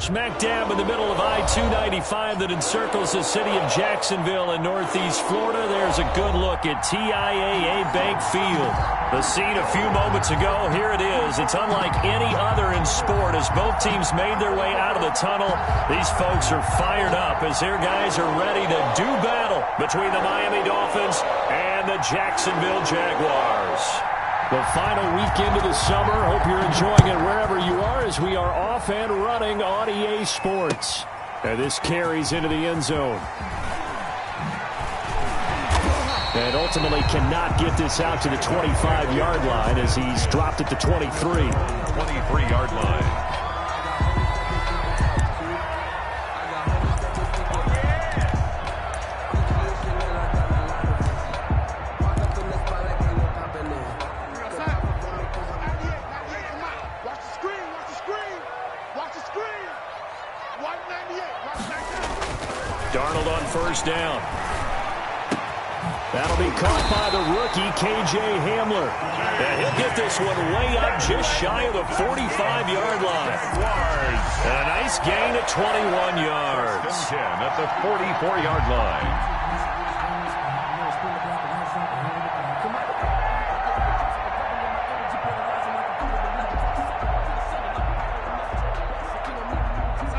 Smack dab in the middle of I-295 that encircles the city of Jacksonville in northeast Florida. There's a good look at TIAA Bank Field. The scene a few moments ago, here it is. It's unlike any other in sport as both teams made their way out of the tunnel. These folks are fired up as their guys are ready to do battle between the Miami Dolphins and the Jacksonville Jaguars. The final weekend of the summer. Hope you're enjoying it wherever you are as we are off and running on EA Sports. And this carries into the end zone. And ultimately cannot get this out to the 25-yard line as he's dropped at the 23. 23-yard line. Darnold on first down. That'll be caught by the rookie, K.J. Hamler. And he'll get this one way up just shy of the 45-yard line. And a nice gain at 21 yards. 10 at the 44-yard line.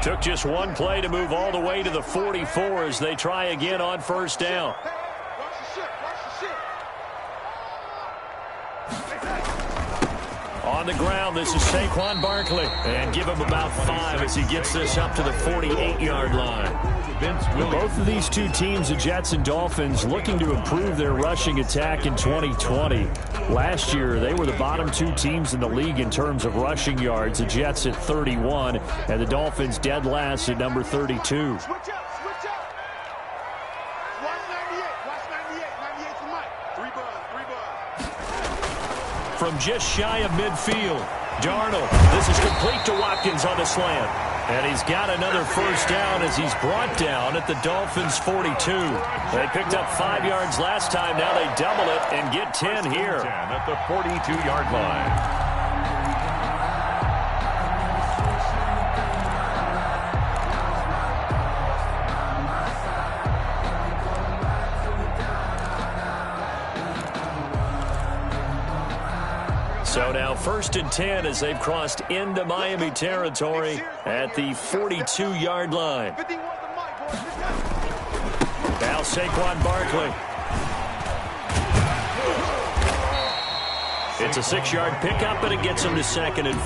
Took just one play to move all the way to the 44 as they try again on first down. On the ground, this is Saquon Barkley. And give him about 5 as he gets this up to the 48-yard line. Both of these two teams, the Jets and Dolphins, looking to improve their rushing attack in 2020. Last year, they were the bottom two teams in the league in terms of rushing yards. The Jets at 31, and the Dolphins dead last at number 32. Switch up. Watch 98 to Mike. 3 buzz. From just shy of midfield, Darnold. This is complete to Watkins on the slant. And he's got another first down as he's brought down at the Dolphins' 42. They picked up 5 yards last time. Now they double it and get 10 here. 10 at the 42-yard line. So now 1st and 10 as they've crossed into Miami territory at the 42-yard line. Now Saquon Barkley. It's a 6-yard pickup, and it gets him to 2nd and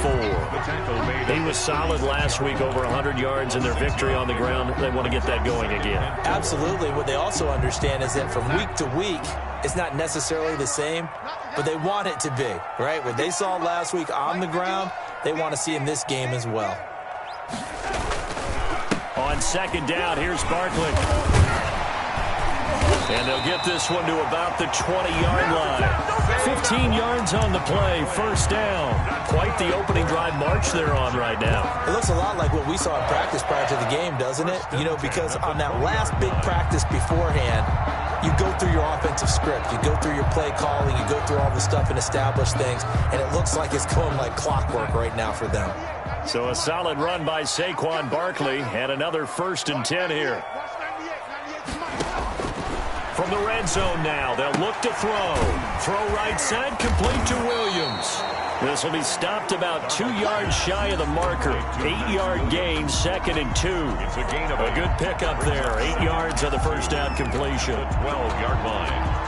4. He was solid last week, over 100 yards in their victory on the ground. They want to get that going again. Absolutely. What they also understand is that from week to week, it's not necessarily the same, but they want it to be, right? What they saw last week on the ground, they want to see in this game as well. On 2nd down, here's Barkley. And they'll get this one to about the 20-yard line. 15 yards on the play, 1st down. Quite the opening drive march they're on right now. It looks a lot like what we saw in practice prior to the game, doesn't it? You know, because on that last big practice beforehand, you go through your offensive script. You go through your play calling. You go through all the stuff and establish things. And it looks like it's going like clockwork right now for them. So a solid run by Saquon Barkley and another 1st and 10 here. From the red zone now, they'll look to throw. Throw right side, complete to Williams. This will be stopped about 2 yards shy of the marker. 8-yard gain, 2nd and 2. It's a gain of a good pickup there. 8 yards on the first down completion. 12-yard line.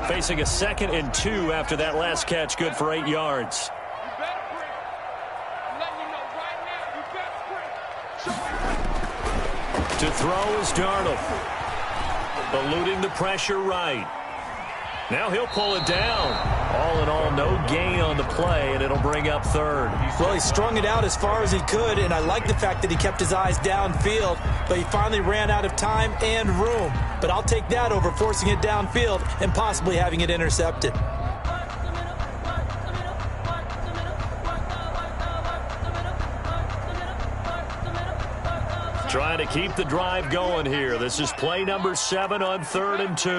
Facing a 2nd and 2 after that last catch, good for 8 yards. To throw is Darnold. Eluding the pressure right. Now he'll pull it down. All in all, no gain on the play, and it'll bring up 3rd. Well, he strung it out as far as he could, and I like the fact that he kept his eyes downfield, but he finally ran out of time and room. But I'll take that over forcing it downfield and possibly having it intercepted. Trying to keep the drive going here. This is play number 7 on 3rd and 2.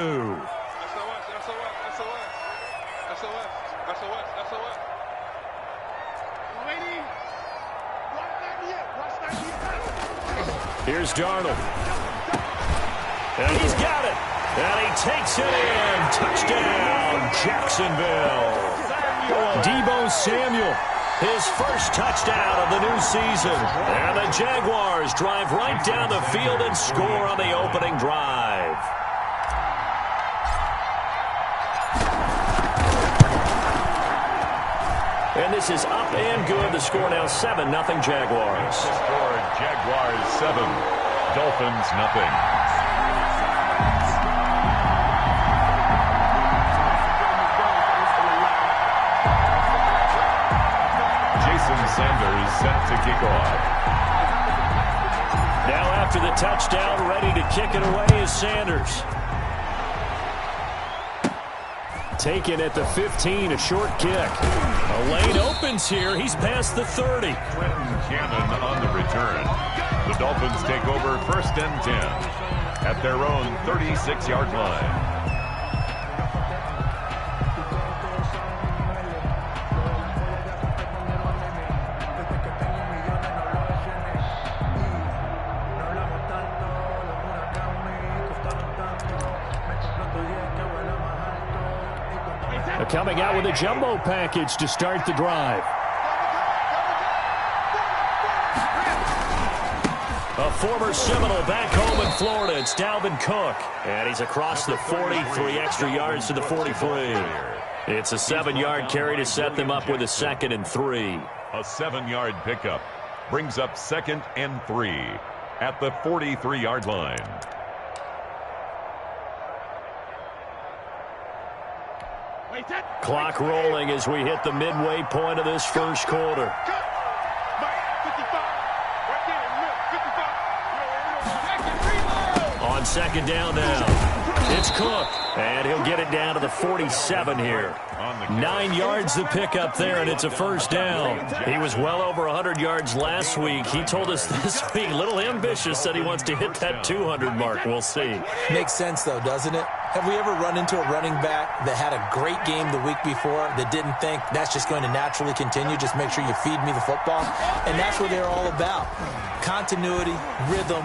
Here's Darnold. And he's got it. And he takes it in. Touchdown, Jacksonville. Deebo Samuel, his first touchdown of the new season. And the Jaguars drive right down the field and score on the opening drive. And this is up and good. The score now 7-0 Jaguars. Score Jaguars 7, Dolphins nothing. Sanders set to kick off. Now after the touchdown, ready to kick it away is Sanders. Taken at the 15, a short kick. A lane opens here. He's past the 30. Quentin Cannon on the return. The Dolphins take over 1st and 10 at their own 36-yard line. Coming out with a jumbo package to start the drive. A former Seminole back home in Florida. It's Dalvin Cook. And he's across the 40, 3 extra yards to the 43. It's a 7-yard carry to set them up with a 2nd and 3. A 7-yard pickup brings up 2nd and 3 at the 43-yard line. Clock rolling as we hit the midway point of this first quarter. On 2nd down now, it's Cook, and he'll get it down to the 47 here. 9 yards to pick up there, and it's a 1st down. He was well over 100 yards last week. He told us this week, a little ambitious, said he wants to hit that 200 mark. We'll see. Makes sense, though, doesn't it? Have we ever run into a running back that had a great game the week before that didn't think that's just going to naturally continue? Just make sure you feed me the football. And that's what they're all about. Continuity, rhythm,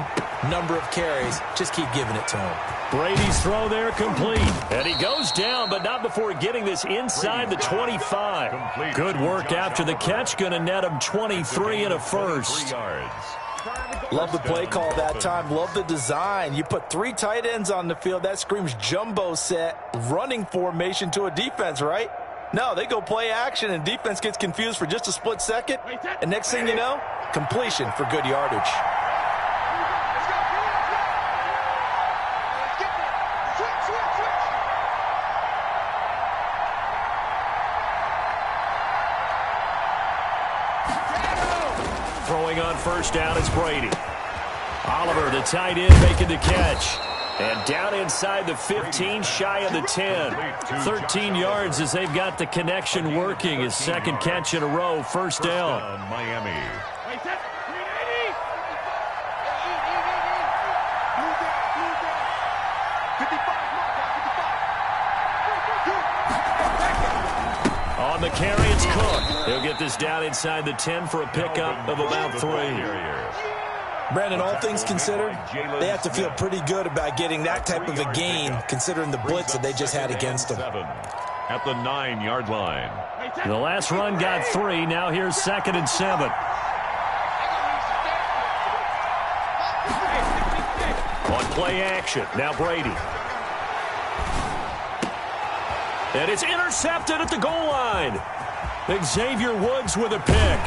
number of carries. Just keep giving it to him. Brady's throw there complete. And he goes down, but not before getting this inside the 25. Good work after the catch. Going to net him 23 and a 1st. Love the play call that time. Love the design. You put 3 tight ends on the field. That screams jumbo set, running formation to a defense, right? No, they go play action, and defense gets confused for just a split second. And next thing you know, completion for good yardage. Throwing on 1st down is Brady. Oliver, the tight end, making the catch. And down inside the 15, shy of the 10. 13 yards as they've got the connection working. His 2nd catch in a row, 1st down. Miami. On the carry, it's Cook. He'll get this down inside the 10 for a pickup of about 3. Brandon, all things considered, they have to feel pretty good about getting that type of a gain, considering the blitz that they just had against them. At the 9-yard line. The last run got 3. Now here's 2nd and 7. On play action, now Brady. And it's intercepted at the goal line. Xavier Woods with a pick.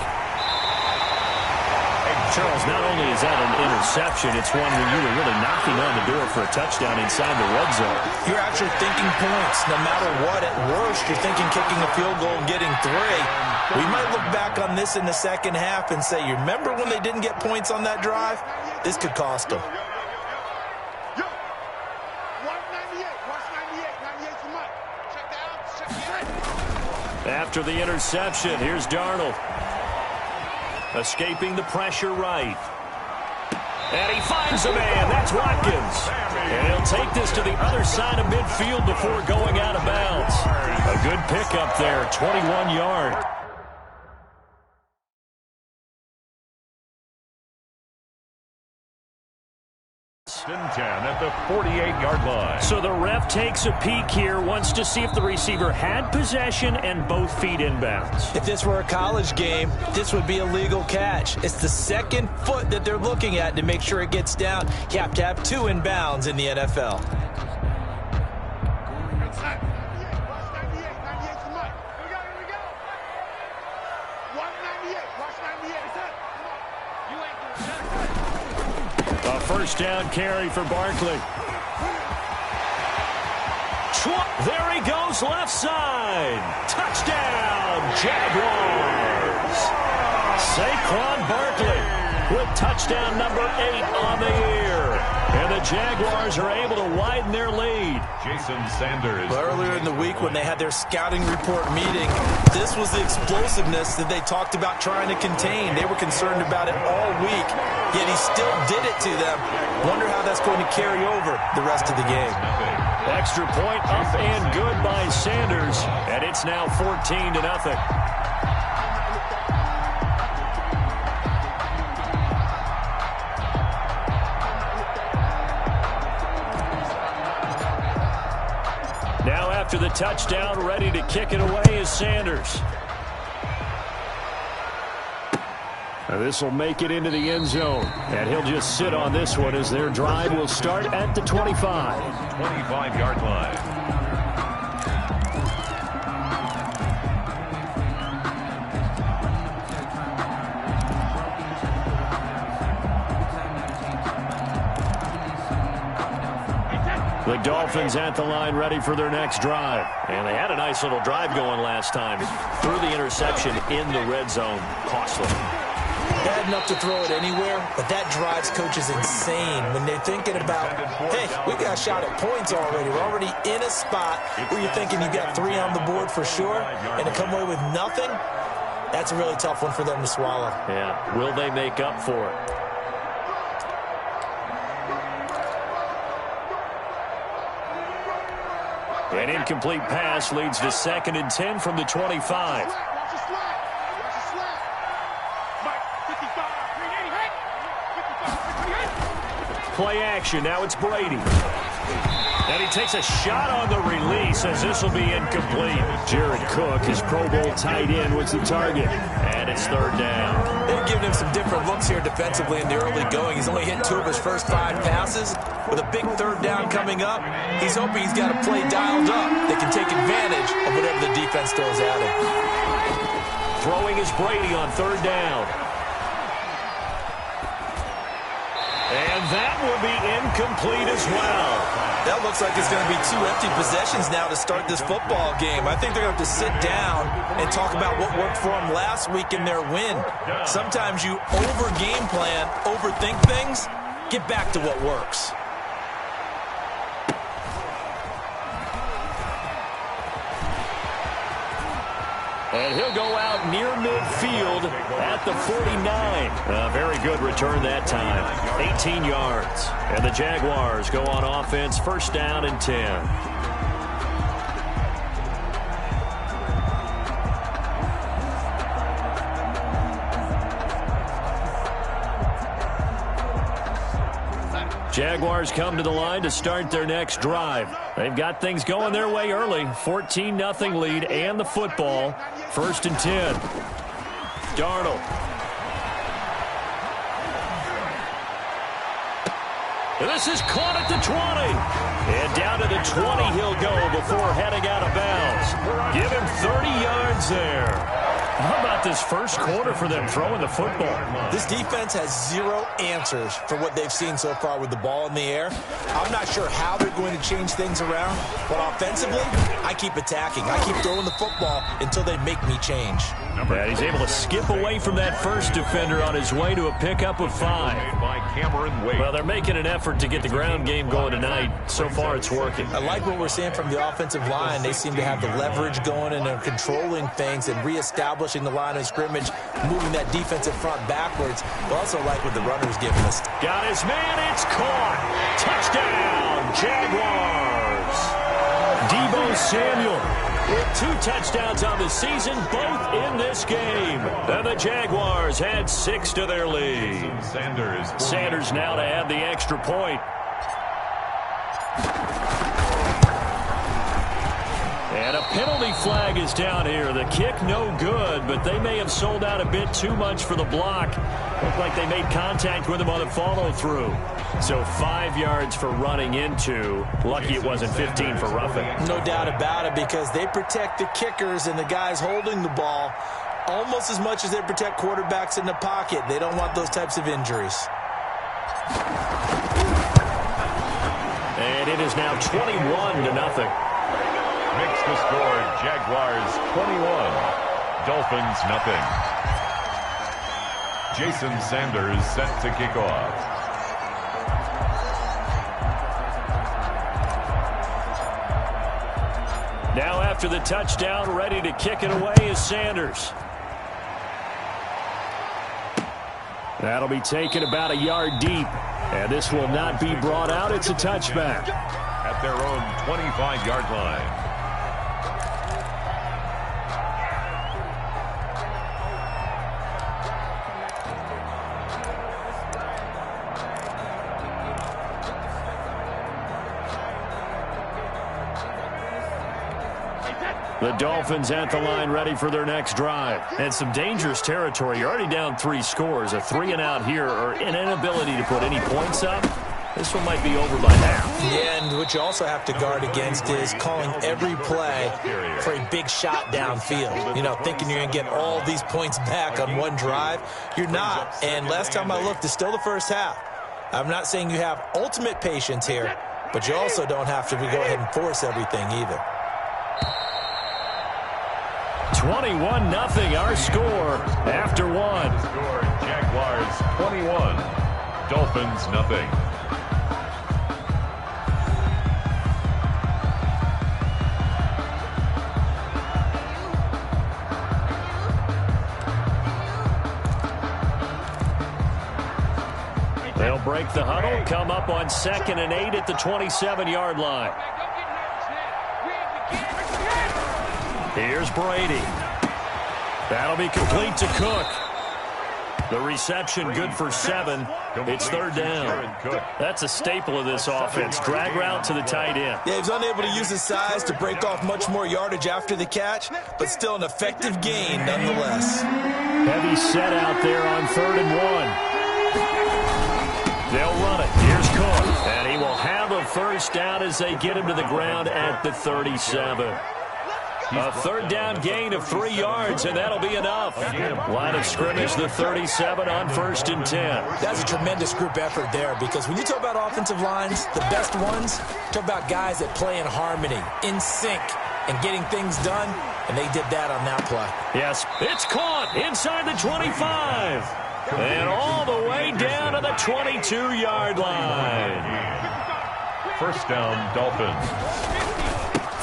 Charles, not only is that an interception, it's one where you were really knocking on the door for a touchdown inside the red zone. You're actually thinking points. No matter what, at worst, you're thinking kicking a field goal and getting 3. We might look back on this in the 2nd half and say, you remember when they didn't get points on that drive? This could cost them. After the interception, here's Darnold. Escaping the pressure right. And he finds a man. That's Watkins. And he'll take this to the other side of midfield before going out of bounds. A good pickup there, 21-yard. And 10 at the 48-yard line. So the ref takes a peek here, wants to see if the receiver had possession and both feet inbounds. If this were a college game, this would be a legal catch. It's the second foot that they're looking at to make sure it gets down. You have to have two inbounds in the NFL. A first down carry for Barkley. There he goes, left side. Touchdown, Jaguars. Saquon Barkley with touchdown number 8 on the year. And the Jaguars are able to widen their lead. Jason Sanders. Well, earlier in the week when they had their scouting report meeting, this was the explosiveness that they talked about trying to contain. They were concerned about it all week, yet he still did it to them. Wonder how that's going to carry over the rest of the game. Extra point up and good by Sanders, and it's now 14-0. Now after the touchdown, ready to kick it away is Sanders. This will make it into the end zone, and he'll just sit on this one as their drive will start at the 25. 25-yard line. The Dolphins at the line ready for their next drive. And they had a nice little drive going last time. Threw the interception in the red zone. Costly. Bad enough to throw it anywhere, but that drives coaches insane when they're thinking about, hey, we got a shot at points already. We're already in a spot where you're thinking you got 3 on the board for sure, and to come away with nothing, that's a really tough one for them to swallow. Yeah, will they make up for it? An incomplete pass leads to 2nd and 10 from the 25. Play action. Now it's Brady. And he takes a shot on the release as this will be incomplete. Jared Cook, his Pro Bowl tight end, was the target. And it's 3rd down. They're giving him some different looks here defensively in the early going. He's only hit 2 of his first 5 passes. With a big 3rd down coming up, he's hoping he's got a play dialed up that can take advantage of whatever the defense throws at him. Throwing is Brady on 3rd down. And that will be incomplete as well. That looks like it's going to be 2 empty possessions now to start this football game. I think they're going to have to sit down and talk about what worked for them last week in their win. Sometimes you over-game plan, overthink things, get back to what works. And he'll go out near midfield at the 49. A very good return that time. 18 yards. And the Jaguars go on offense, 1st down and 10. Jaguars come to the line to start their next drive. They've got things going their way early. 14-0 lead and the football. 1st and 10. Darnold. And this is caught at the 20. And down to the 20 he'll go before heading out of bounds. Give him 30 yards there. How about this first quarter for them throwing the football? This defense has 0 answers for what they've seen so far with the ball in the air. I'm not sure how they're going to change things around, but offensively, I keep attacking. I keep throwing the football until they make me change. Yeah, he's able to skip away from that first defender on his way to a pickup of 5. Well, they're making an effort to get the ground game going tonight. So far, it's working. I like what we're seeing from the offensive line. They seem to have the leverage going, and they're controlling things and reestablishing establishing the line of scrimmage, moving that defensive front backwards, but also like what the runner's giving us. Got his man, it's caught. Touchdown, Jaguars. Deebo Samuel with 2 touchdowns on the season, both in this game. And the Jaguars had 6 to their lead. Sanders now to add the extra point. And a penalty flag is down here. The kick no good, but they may have sold out a bit too much for the block. Looked like they made contact with him on the follow-through. So 5 yards for running into. Lucky it wasn't 15 for roughing. No doubt about it, because they protect the kickers and the guys holding the ball almost as much as they protect quarterbacks in the pocket. They don't want those types of injuries. And it is now 21-0. Makes the score, Jaguars 21, Dolphins nothing. Jason Sanders set to kick off. Now after the touchdown, ready to kick it away is Sanders. That'll be taken about a yard deep. And this will not be brought out. It's a touchback. At their own 25-yard line. The Dolphins at the line ready for their next drive. And some dangerous territory. You're already down 3 scores. A 3-and-out here or an inability to put any points up. This one might be over by half. Yeah, and what you also have to guard against is calling every play for a big shot downfield. You know, thinking you're going to get all these points back on one drive. You're not. And last time I looked, it's still the first half. I'm not saying you have ultimate patience here, but you also don't have to go ahead and force everything either. 21-0 our score after 1. Score, Jaguars 21, Dolphins nothing. They'll break the huddle, come up on 2nd and 8 at the 27-yard line. Here's Brady. That'll be complete to Cook. The reception good for 7. It's 3rd down. That's a staple of this offense. Drag route to the tight end. Yeah, he was unable to use his size to break off much more yardage after the catch, but still an effective gain nonetheless. Heavy set out there on 3rd and 1. They'll run it. Here's Cook. And he will have a first down as they get him to the ground at the 37. A 3rd down gain of 3 yards, and that'll be enough. Line of scrimmage, the 37 on 1st and 10. That's a tremendous group effort there, because when you talk about offensive lines, the best ones, talk about guys that play in harmony, in sync, and getting things done, and they did that on that play. Yes, it's caught inside the 25. And all the way down to the 22-yard line. First down, Dolphins.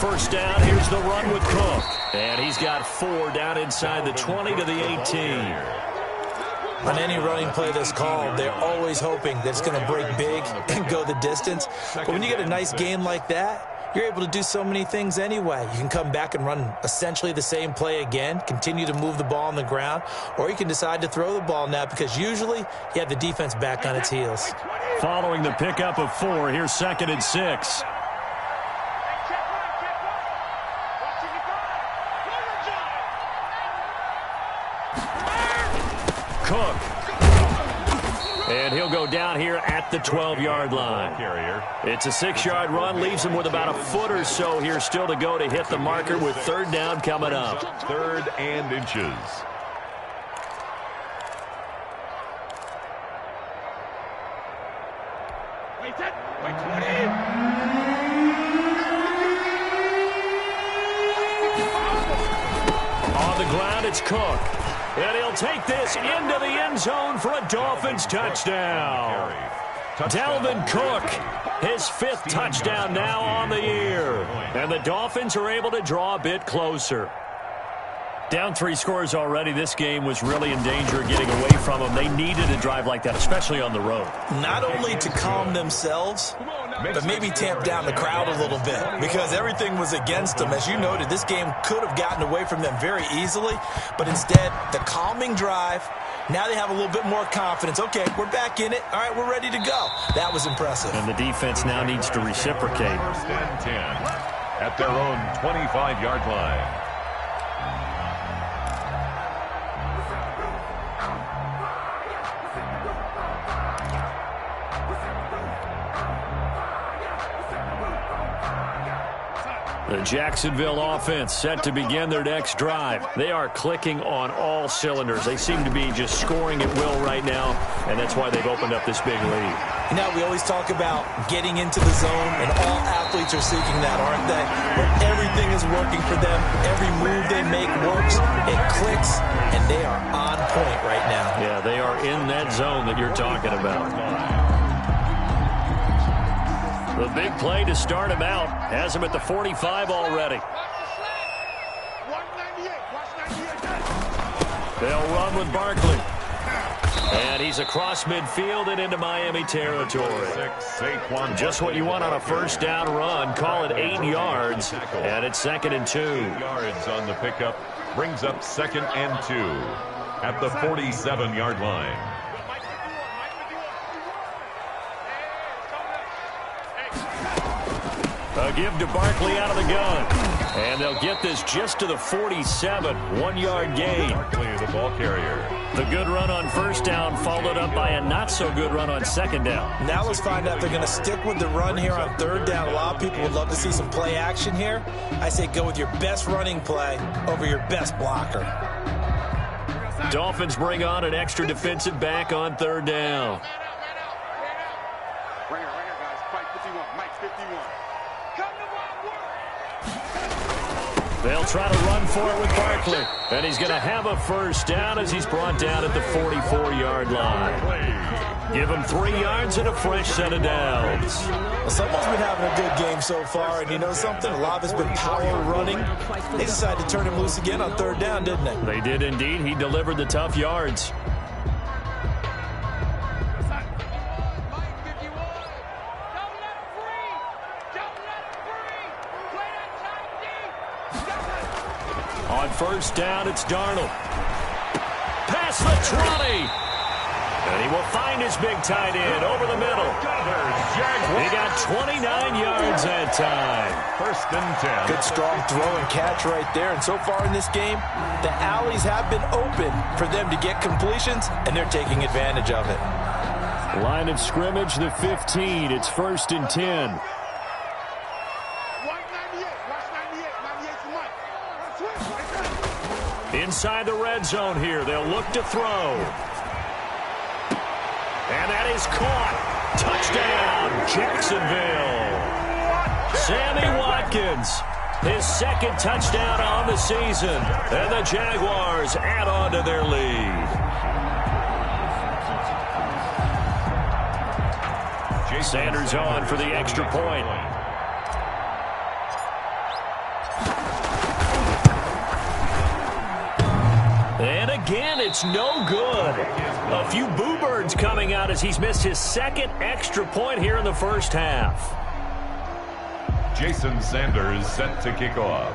First down, here's the run with Cook. And he's got 4 down inside the 20 to the 18. On any running play that's called, they're always hoping that it's going to break big and go the distance. But when you get a nice gain like that, you're able to do so many things anyway. You can come back and run essentially the same play again, continue to move the ball on the ground, or you can decide to throw the ball now, because usually you have the defense back on its heels. Following the pickup of 4, here's 2nd and 6. Cook. And he'll go down here at the 12-yard line. It's a 6-yard run, leaves him with about a foot or so here still to go to hit the marker with 3rd down coming up. 3rd and inches. On the ground, it's Cook. And he'll take this into the end zone for a Dolphins touchdown. Dalvin Cook, his 5th touchdown now on the year. And the Dolphins are able to draw a bit closer. Down 3 scores already. This game was really in danger of getting away from them. They needed a drive like that, especially on the road. Not only to calm themselves, but maybe tamp down the crowd a little bit because everything was against them. As you noted, this game could have gotten away from them very easily, but instead, the calming drive, now they have a little bit more confidence. Okay, we're back in it. All right, we're ready to go. That was impressive. And the defense now needs to reciprocate. First and 10 at their own 25-yard line. The Jacksonville offense set to begin their next drive. They are clicking on all cylinders. They seem to be just scoring at will right now, and that's why they've opened up this big lead. You know, we always talk about getting into the zone, and all athletes are seeking that, aren't they? Where everything is working for them. Every move they make works. It clicks, and they are on point right now. Yeah, they are in that zone that you're talking about. The big play to start him out has him at the 45 already. They'll run with Barkley. And he's across midfield and into Miami territory. Just what you want on a first down run. Call it 8 yards. And it's 2nd and 2. 8 yards on the pickup. Brings up 2nd and 2 at the 47-yard line. A give to Barkley out of the gun. And they'll get this just to the 47. 1-yard gain. Barkley, the ball carrier. The good run on first down followed up by a not-so-good run on second down. Now let's find out if they're going to stick with the run here on third down. A lot of people would love to see some play action here. I say go with your best running play over your best blocker. Dolphins bring on an extra defensive back on third down. Right here, guys. Fight 51. Mike 51. They'll try to run for it with Barkley. And he's going to have a first down as he's brought down at the 44-yard line. Give him 3 yards and a fresh set of downs. Well, someone's been having a good game so far, and you know something? A lot of it's been power running. They decided to turn him loose again on third down, didn't they? They did indeed. He delivered the tough yards. On first down, it's Darnold. Past the 20. And he will find his big tight end over the middle. He got 29 yards that time. First and 10. Good strong throw and catch right there. And so far in this game, the alleys have been open for them to get completions, and they're taking advantage of it. Line of scrimmage, the 15. It's 1st and 10. Inside the red zone here. They'll look to throw. And that is caught. Touchdown, Jacksonville. Sammy Watkins, his 2nd touchdown on the season. And the Jaguars add on to their lead. Sanders on for the extra point. And again, it's no good. A few boo birds coming out as he's missed his 2nd extra point here in the first half. Jason Sanders set to kick off.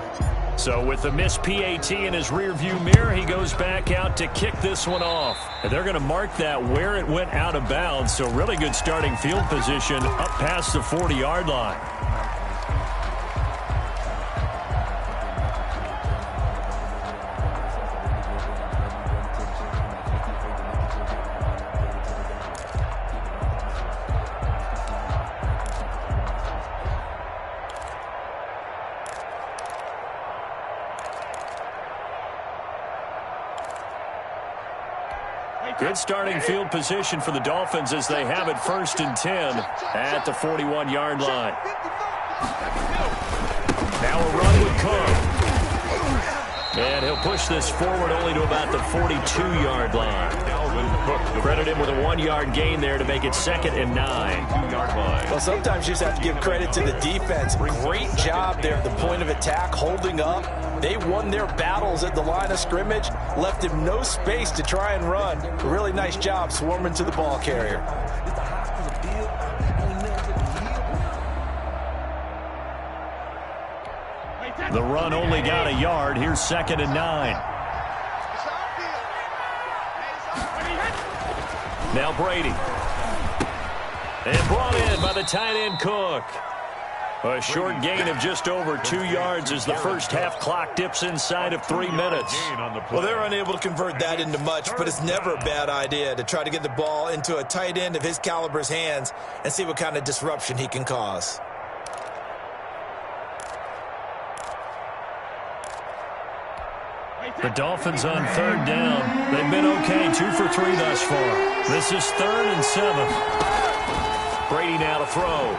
So with the missed PAT in his rearview mirror, he goes back out to kick this one off. And they're going to mark that where it went out of bounds. So really good starting field position up past the 40-yard line. Good starting field position for the Dolphins as they have it 1st and 10 at the 41-yard line. Now a run with Cook. And he'll push this forward only to about the 42-yard line. Credit him with a 1-yard gain there to make it 2nd and 9. 2-yard line. Well, sometimes you just have to give credit to the defense. Great job there at the point of attack, holding up. They won their battles at the line of scrimmage, left him no space to try and run. A really nice job swarming to the ball carrier. The run only got a yard. Here's 2nd and 9. Now Brady. And brought in by the tight end Cook. A short gain of just over 2 yards as the first half clock dips inside of 3 minutes. Well, they're unable to convert that into much, but it's never a bad idea to try to get the ball into a tight end of his caliber's hands and see what kind of disruption he can cause. The Dolphins on 3rd down. They've been okay, 2 for 3 thus far. This is 3rd and 7. Brady now to throw.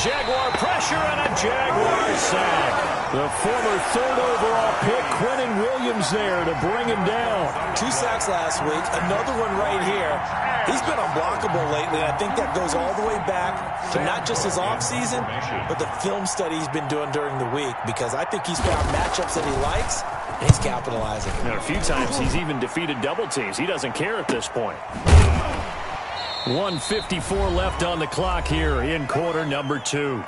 Jaguar pressure and a Jaguar sack. The former 3rd overall pick, Quentin Williams there to bring him down. 2 sacks last week, another one right here. He's been unblockable lately, and I think that goes all the way back to not just his offseason, but the film study he's been doing during the week, because I think he's found matchups that he likes, and he's capitalizing. A few times he's even defeated double teams. He doesn't care at this point. 1:54 left on the clock here in quarter number 2.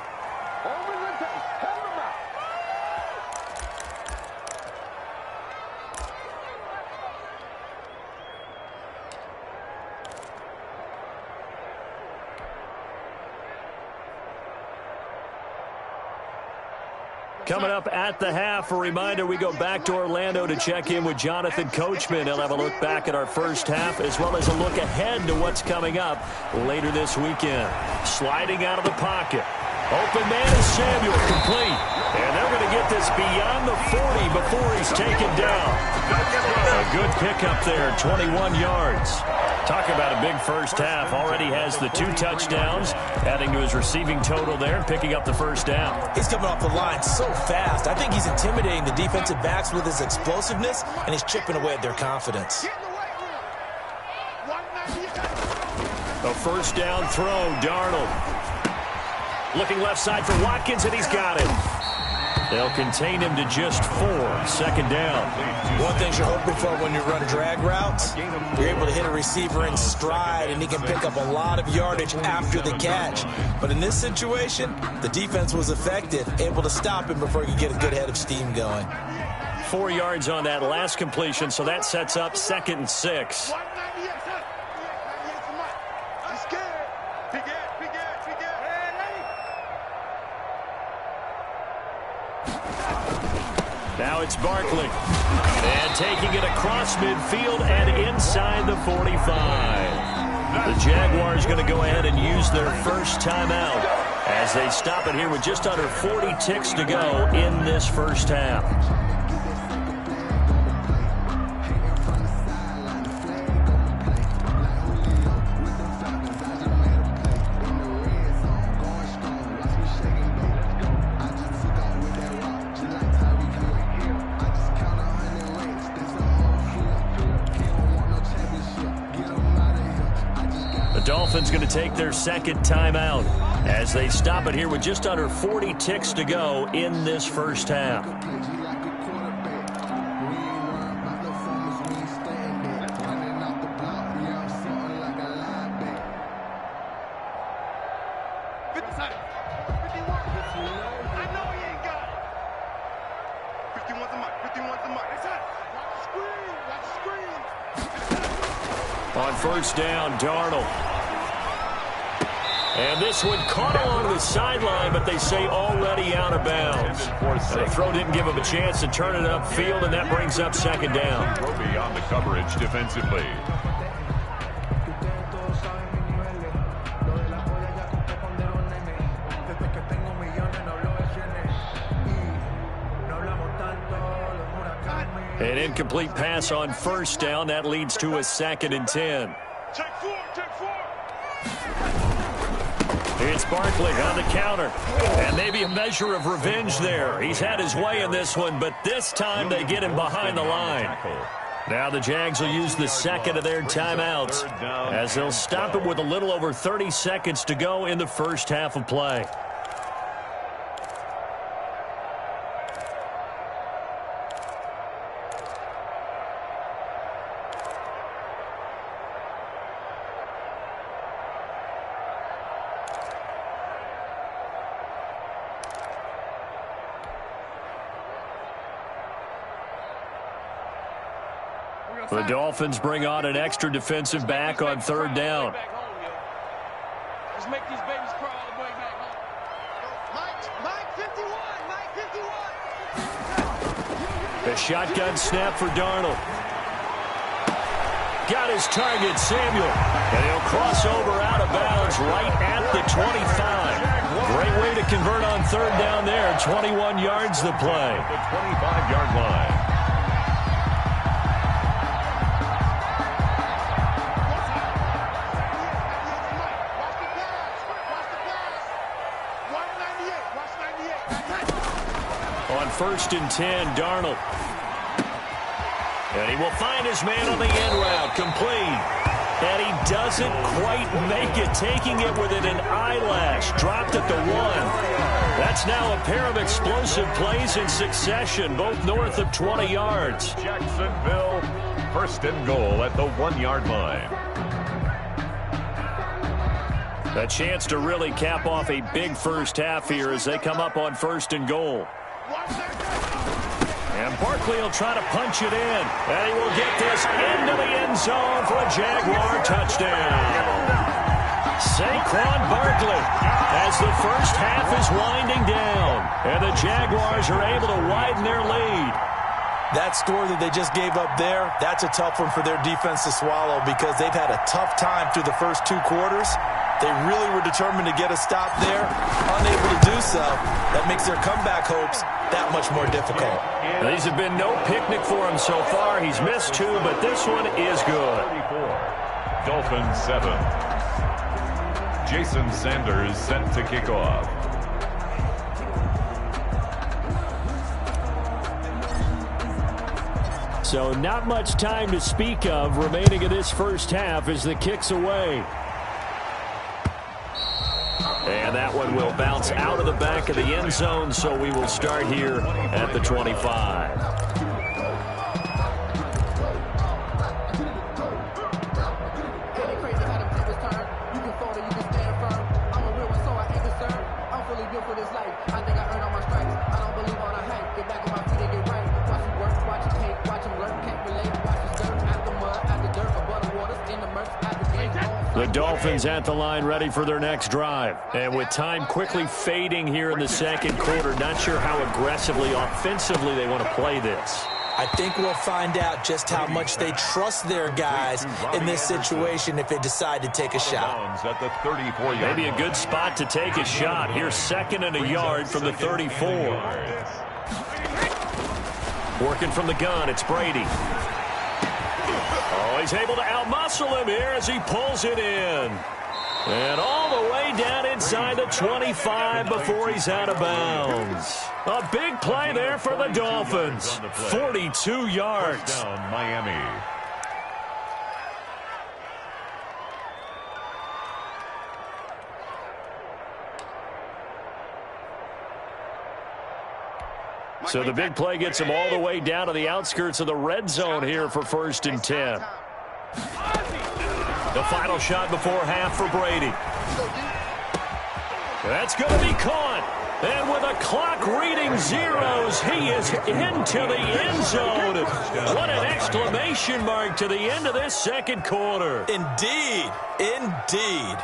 Coming up at the half, a reminder, we go back to Orlando to check in with Jonathan Coachman. He'll have a look back at our first half as well as a look ahead to what's coming up later this weekend. Sliding out of the pocket. Open man is Samuel, complete. And they're going to get this beyond the 40 before he's taken down. A good pickup there, 21 yards. Talk about a big first half. Already has the 2 touchdowns, adding to his receiving total there, picking up the first down. He's coming off the line so fast. I think he's intimidating the defensive backs with his explosiveness, and he's chipping away at their confidence. A first down throw, Darnold. Looking left side for Watkins, and he's got it. They'll contain him to just 4. 2nd down. One thing you're hoping for when you run drag routes, you're able to hit a receiver in stride, and he can pick up a lot of yardage after the catch. But in this situation, the defense was effective, able to stop him before he could get a good head of steam going. 4 yards on that last completion, so that sets up 2nd and 6. Now it's Barkley. And taking it across midfield and inside the 45. The Jaguars going to go ahead and use their first timeout as they stop it here with just under 40 ticks to go in this first half. Dolphins going to take their 2nd timeout as they stop it here with just under 40 ticks to go in this first half. On first down, Darnold. And this one caught along the sideline, but they say already out of bounds. The throw didn't give him a chance to turn it upfield, and that brings up 2nd down. Throw beyond the coverage defensively. An incomplete pass on first down. That leads to a 2nd and 10. Check 4, check 4. It's Barkley on the counter. And maybe a measure of revenge there. He's had his way in this one, but this time they get him behind the line. Now the Jags will use the second of their timeouts as they'll stop it with a little over 30 seconds to go in the first half of play. The Dolphins bring on an extra defensive back on third down. Let's make these babies crawl all the way back home. Mike 51, Mike 51. A shotgun snap for Darnold. Got his target, Samuel. And he'll cross over out of bounds right at the 25. Great way to convert on third down there. 21 yards the play. The 25-yard line. On 1st and 10, Darnold. And he will find his man on the end route, complete. And he doesn't quite make it, taking it within an eyelash. Dropped at the 1. That's now a pair of explosive plays in succession, both north of 20 yards. Jacksonville, 1st and goal at the 1-yard line. A chance to really cap off a big first half here as they come up on 1st and goal. And Barkley will try to punch it in. And he will get this into the end zone for a Jaguar touchdown. Saquon Barkley as the first half is winding down. And the Jaguars are able to widen their lead. That score that they just gave up there, that's a tough one for their defense to swallow because they've had a tough time through the first 2 quarters. They really were determined to get a stop there, unable to do so. That makes their comeback hopes that much more difficult. These have been no picnic for him so far. He's missed 2, but this one is good. 34. Dolphins 7. Jason Sanders set to kick off. So not much time to speak of remaining in this first half as the kick's away. And that one will bounce out of the back of the end zone, so we will start here at the 25. The Dolphins at the line ready for their next drive. And with time quickly fading here in the second quarter, not sure how aggressively, offensively they want to play this. I think we'll find out just how much they trust their guys in this situation if they decide to take a shot. At the 34-yard Maybe a good spot to take a shot. Here's 2nd and a yard from the 34. Working from the gun, it's Brady. Oh, he's able to outmuscle him here as he pulls it in. And all the way down inside the 25 before he's out of bounds. A big play there for the Dolphins. 42 yards. Down Miami. So the big play gets him all the way down to the outskirts of the red zone here for 1st and 10. The final shot before half for Brady. That's going to be caught. And with a clock reading zeros, he is into the end zone. What an exclamation mark to the end of this second quarter. Indeed. Indeed.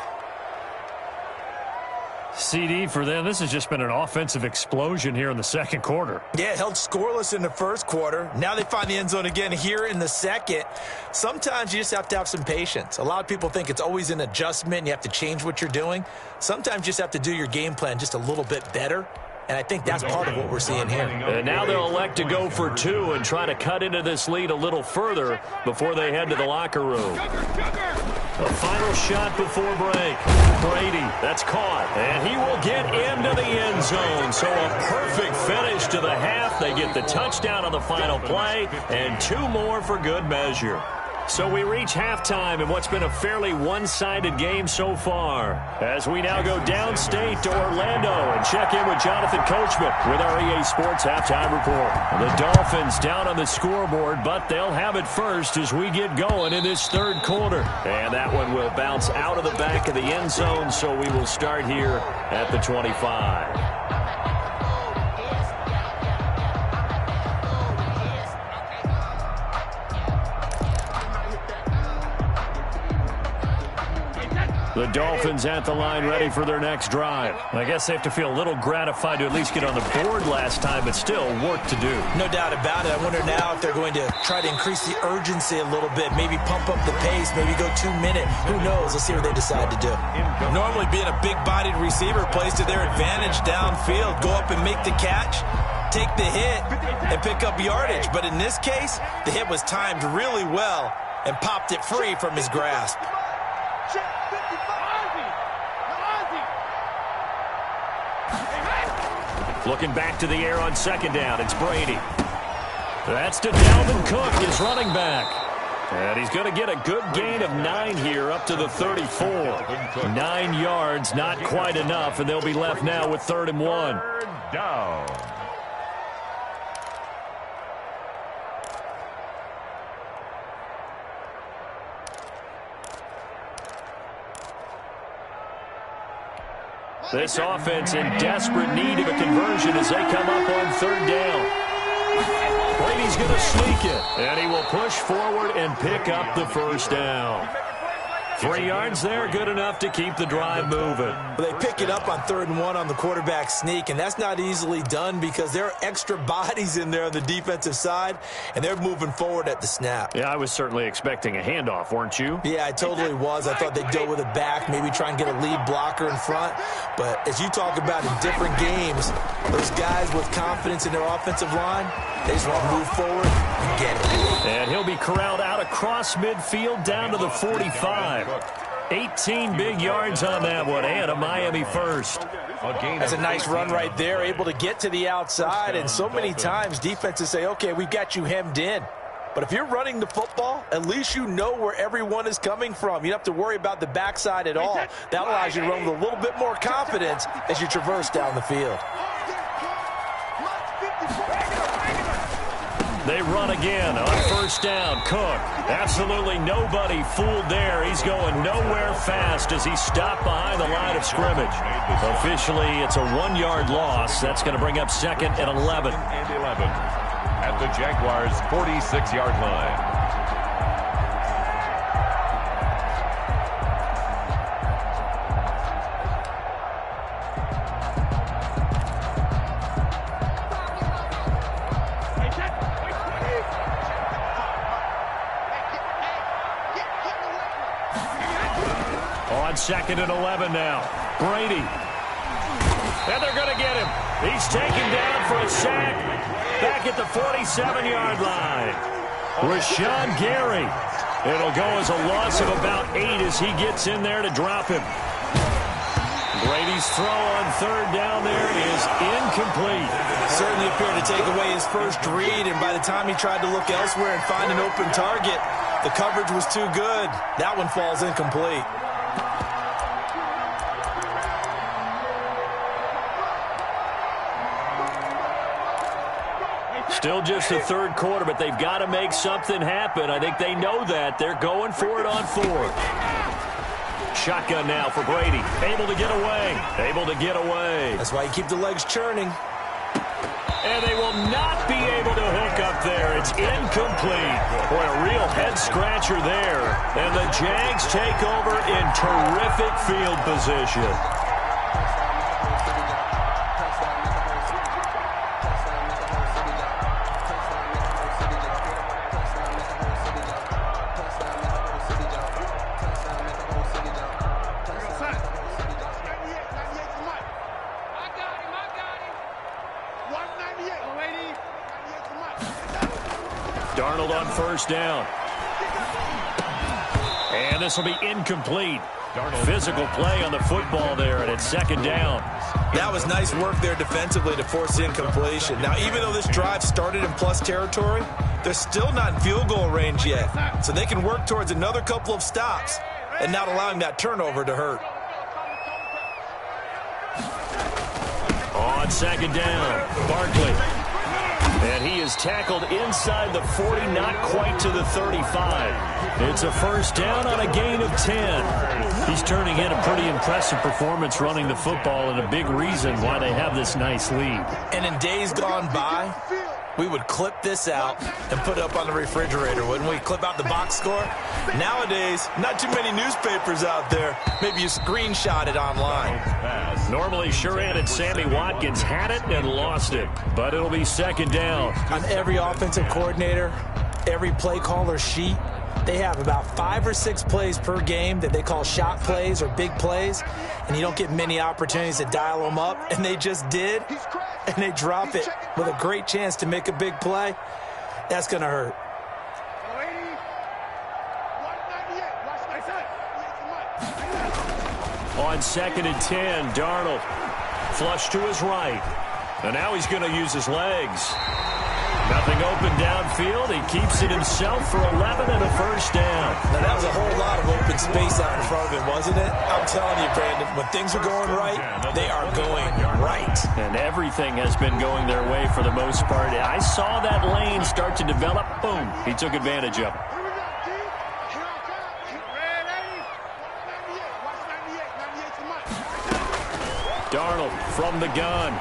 CD for them, this has just been an offensive explosion here in the second quarter. Yeah, held scoreless in the first quarter. Now they find the end zone again here in the second. Sometimes you just have to have some patience. A lot of people think it's always an adjustment. You have to change what you're doing. Sometimes you just have to do your game plan just a little bit better. And I think that's part of what we're seeing here. And now they'll elect to go for 2 and try to cut into this lead a little further before they head to the locker room. A final shot before break. Brady, that's caught. And he will get into the end zone. So a perfect finish to the half. They get the touchdown on the final play, and 2 more for good measure. So we reach halftime in what's been a fairly one-sided game so far. As we now go downstate to Orlando and check in with Jonathan Coachman with our EA Sports Halftime Report. The Dolphins down on the scoreboard, but they'll have it first as we get going in this third quarter. And that one will bounce out of the back of the end zone, so we will start here at the 25. The Dolphins at the line ready for their next drive. I guess they have to feel a little gratified to at least get on the board last time, but still work to do. No doubt about it. I wonder now if they're going to try to increase the urgency a little bit, maybe pump up the pace, maybe go 2 minute. Who knows? Let's see what they decide to do. Normally being a big-bodied receiver plays to their advantage downfield. Go up and make the catch, take the hit, and pick up yardage. But in this case, the hit was timed really well and popped it free from his grasp. Looking back to the air on second down, it's Brady. That's to Dalvin Cook, his running back. And he's going to get a good gain of 9 here up to the 34. 9 yards, not quite enough, and they'll be left now with 3rd and 1. Third down. This offense in desperate need of a conversion as they come up on 3rd down. Brady's going to sneak it, and he will push forward and pick up the 1st down. 3 yards there, good enough to keep the drive moving. They pick it up on 3rd and 1 on the quarterback sneak, and that's not easily done because there are extra bodies in there on the defensive side, and they're moving forward at the snap. Yeah, I was certainly expecting a handoff, weren't you? Yeah, I totally was. I thought they'd go with it back, maybe try and get a lead blocker in front. But as you talk about in different games, those guys with confidence in their offensive line, they just want to move forward and get it. And he'll be corralled out across midfield down to the 45. 18 big yards on that one, and a Miami first. That's a nice run right there, able to get to the outside, and so many times defenses say, okay, we've got you hemmed in. But if you're running the football, at least you know where everyone is coming from. You don't have to worry about the backside at all. That allows you to run with a little bit more confidence as you traverse down the field. They run again on 1st down. Cook, absolutely nobody fooled there. He's going nowhere fast as he stopped behind the line of scrimmage. Officially, it's a 1-yard loss. That's going to bring up 2nd and 11. At the Jaguars' 46-yard line. On 2nd and 11 now. Brady. And they're going to get him. He's taken down for a sack back at the 47-yard line. Rashawn Gary. It'll go as a loss of about 8 as he gets in there to drop him. Brady's throw on 3rd down there is incomplete. Certainly appeared to take away his first read, and by the time he tried to look elsewhere and find an open target, the coverage was too good. That one falls incomplete. Still just the 3rd quarter, but they've got to make something happen. I think they know that. They're going for it on 4th. Shotgun now for Brady. Able to get away. Able to get away. That's why you keep the legs churning. And they will not be able to hook up there. It's incomplete. Boy, a real head-scratcher there. And the Jags take over in terrific field position. Darnold on first down. And this will be incomplete. Physical play on the football there, and it's second down. That was nice work there defensively to force the incompletion. Now, even though this drive started in plus territory, they're still not in field goal range yet. So they can work towards another couple of stops and not allowing that turnover to hurt. On second down, Barkley. And he is tackled inside the 40, not quite to the 35. It's a first down on a gain of 10. He's turning in a pretty impressive performance running the football, and a big reason why they have this nice lead. And in days gone by, we would clip this out and put it up on the refrigerator, wouldn't we? Clip out the box score. Nowadays, not too many newspapers out there. Maybe you screenshot it online. Normally, sure-handed Sammy Watkins had it and lost it, but it'll be second down. On every offensive coordinator, every play caller sheet, they have about 5 or 6 plays per game that they call shot plays or big plays, and you don't get many opportunities to dial them up, and they just did, and they drop it with a great chance to make a big play. That's going to hurt. On second and 10, Darnold flush to his right, and now he's going to use his legs. Nothing open downfield. He keeps it himself for 11 and a first down. Now, that was a whole lot of open space out in front of him, wasn't it? I'm telling you, Brandon, when things are going right, they are going right. And everything has been going their way for the most part. I saw that lane start to develop. Boom. He took advantage of it. Darnold from the gun.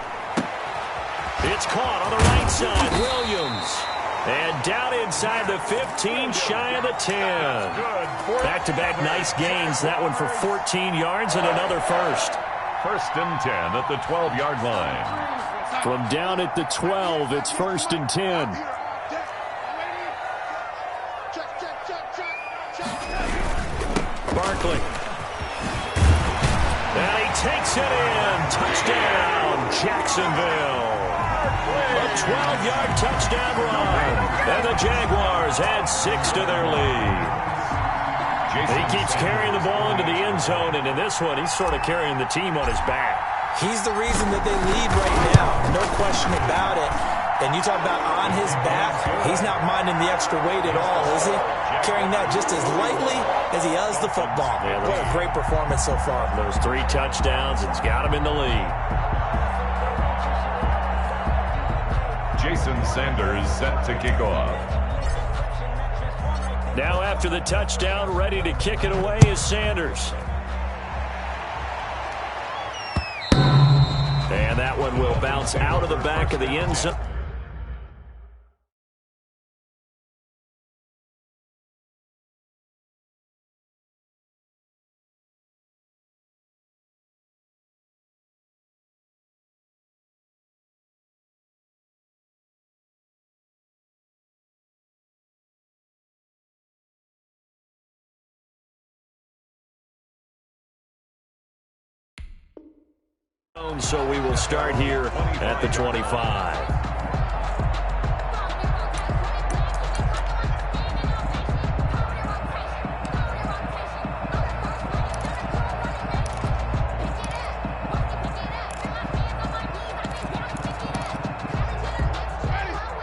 It's caught on the right side. Williams. And down inside the 15, shy of the 10. Back-to-back nice gains. That one for 14 yards and another first. First and 10 at the 12-yard line. From down at the 12, it's first and 10. Barkley. And he takes it in. Touchdown, Jacksonville. A 12-yard touchdown run. And the Jaguars add 6 to their lead. He keeps carrying the ball into the end zone, and in this one, he's sort of carrying the team on his back. He's the reason that they lead right now. No question about it. And you talk about on his back, he's not minding the extra weight at all, is he? Carrying that just as lightly as he does the football. Yeah, what a great performance so far. Those 3 touchdowns, it's got him in the lead. Jason Sanders set to kick off. Now after the touchdown, ready to kick it away is Sanders. And that one will bounce out of the back of the end zone. So we will start here at the 25.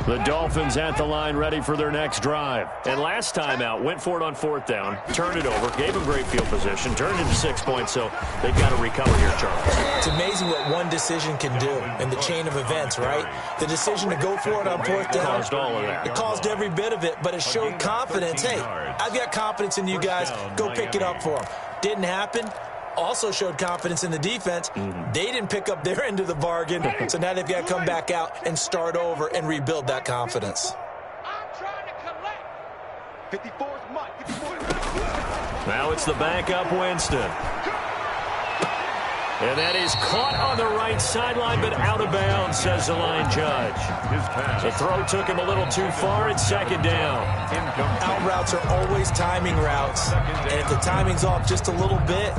The Dolphins at the line ready for their next drive. And last time out, went for it on 4th down, turned it over, gave them great field position, turned into 6 points, so they've got to recover here, Charles. It's amazing what one decision can do in the chain of events, right? The decision to go for it on 4th down. Caused all of that. It caused every bit of it, but it showed confidence. Hey, I've got confidence in you guys. Go pick it up for them. Didn't happen. Also showed confidence in the defense. They didn't pick up their end of the bargain, so now they've got to come back out and start over and rebuild that confidence. Now it's the backup Winston. And that is caught on the right sideline, but out of bounds, says the line judge. The throw took him a little too far. It's second down. Out routes are always timing routes. And if the timing's off just a little bit,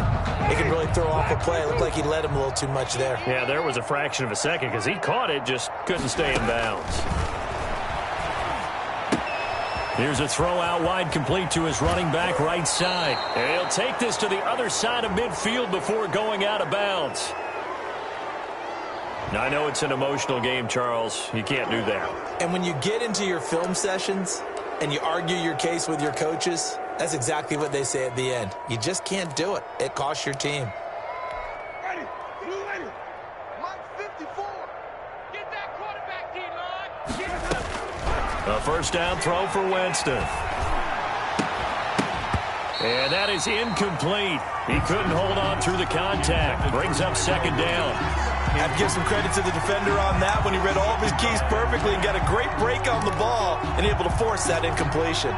it can really throw off a play. It looked like he led him a little too much there. Yeah, there was a fraction of a second because he caught it, just couldn't stay in bounds. Here's a throw out wide, complete to his running back right side. And he'll take this to the other side of midfield before going out of bounds. Now, I know it's an emotional game, Charles. You can't do that. And when you get into your film sessions and you argue your case with your coaches, that's exactly what they say at the end. You just can't do it. It costs your team. Ready. Mike 54. Get that quarterback, D-line. A first down throw for Winston. And that is incomplete. He couldn't hold on through the contact. Brings up second down. I have to give some credit to the defender on that when he read all of his keys perfectly and got a great break on the ball and able to force that incompletion.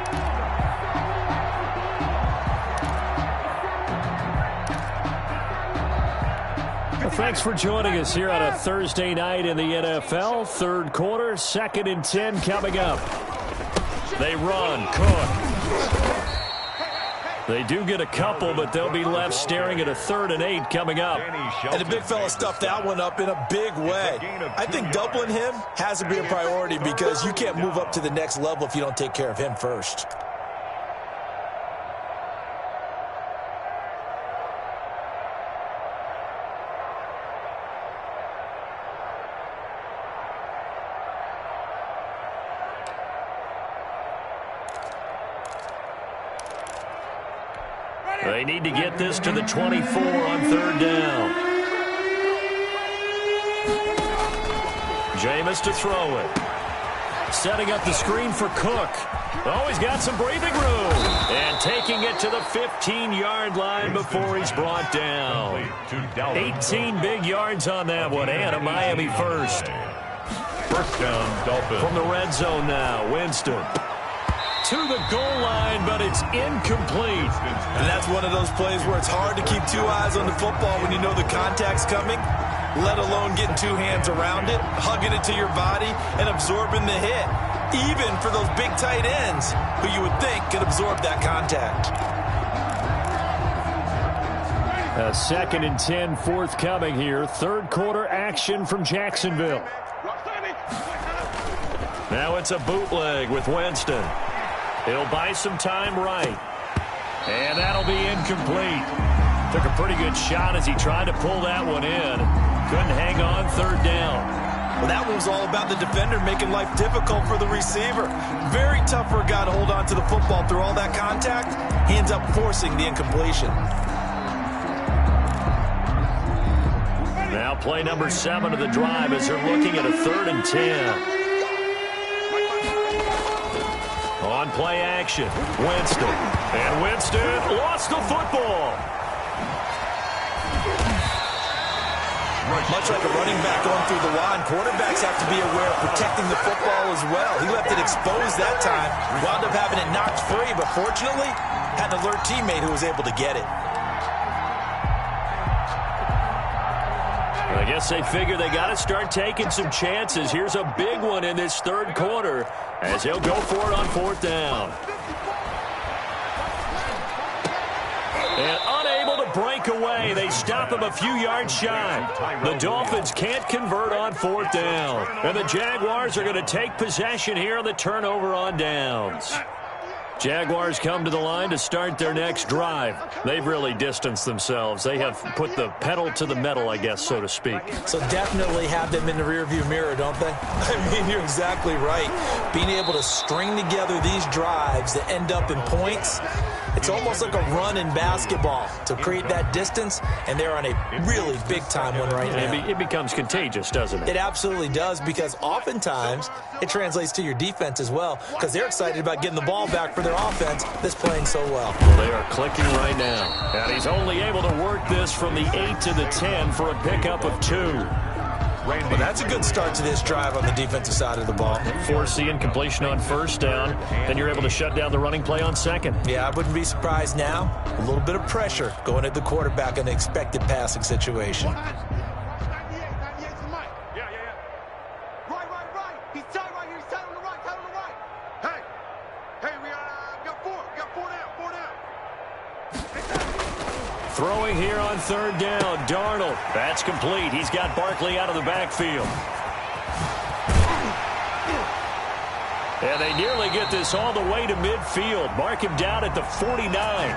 Well, thanks for joining us here on a Thursday night in the NFL. Third quarter, 2nd and 10 coming up. They run. Cook. They do get a couple, but they'll be left staring at a 3rd and 8 coming up. And the big fella stuffed that one up in a big way. I think doubling him has to be a priority because you can't move up to the next level if you don't take care of him first. They need to get this to the 24 on 3rd down. Jameis to throw it. Setting up the screen for Cook. Oh, he's got some breathing room. And taking it to the 15-yard line before he's brought down. 18 big yards on that one, and a Miami first. First down, Dolphins. From the red zone now, Winston. To the goal line, but it's incomplete. And that's one of those plays where it's hard to keep 2 eyes on the football when you know the contact's coming, let alone getting 2 hands around it, hugging it to your body, and absorbing the hit, even for those big tight ends who you would think could absorb that contact. A 2nd and 10 forthcoming here. 3rd quarter action from Jacksonville. Now it's a bootleg with Winston. He'll buy some time right. And that'll be incomplete. Took a pretty good shot as he tried to pull that one in. Couldn't hang on 3rd down. Well, that one was all about the defender making life difficult for the receiver. Very tough for a guy to hold on to the football through all that contact. He ends up forcing the incompletion. Now play number 7 of the drive as they're looking at a 3rd and 10. On play action, Winston. And Winston lost the football. Much like a running back going through the line, quarterbacks have to be aware of protecting the football as well. He left it exposed that time, wound up having it knocked free, but fortunately, had an alert teammate who was able to get it. I guess they figure they got to start taking some chances. Here's a big one in this 3rd quarter as he'll go for it on 4th down. And unable to break away. They stop him a few yards shy. The Dolphins can't convert on 4th down. And the Jaguars are going to take possession here on the turnover on downs. Jaguars come to the line to start their next drive. They've really distanced themselves. They have put the pedal to the metal, I guess, so to speak. So definitely have them in the rearview mirror, don't they? I mean, you're exactly right. Being able to string together these drives that end up in points, it's almost like a run in basketball to create that distance, and they're on a really big-time one right now. It becomes contagious, doesn't it? It absolutely does, because oftentimes it translates to your defense as well, because they're excited about getting the ball back for their offense that's playing so well. They are clicking right now. And he's only able to work this from the 8 to the 10 for a pickup of 2. Well, that's a good start to this drive on the defensive side of the ball. Force the incompletion on 1st down, then you're able to shut down the running play on 2nd. Yeah, I wouldn't be surprised now. A little bit of pressure going at the quarterback in an expected passing situation. Throwing here on 3rd down, Darnold. That's complete. He's got Barkley out of the backfield. And they nearly get this all the way to midfield. Mark him down at the 49.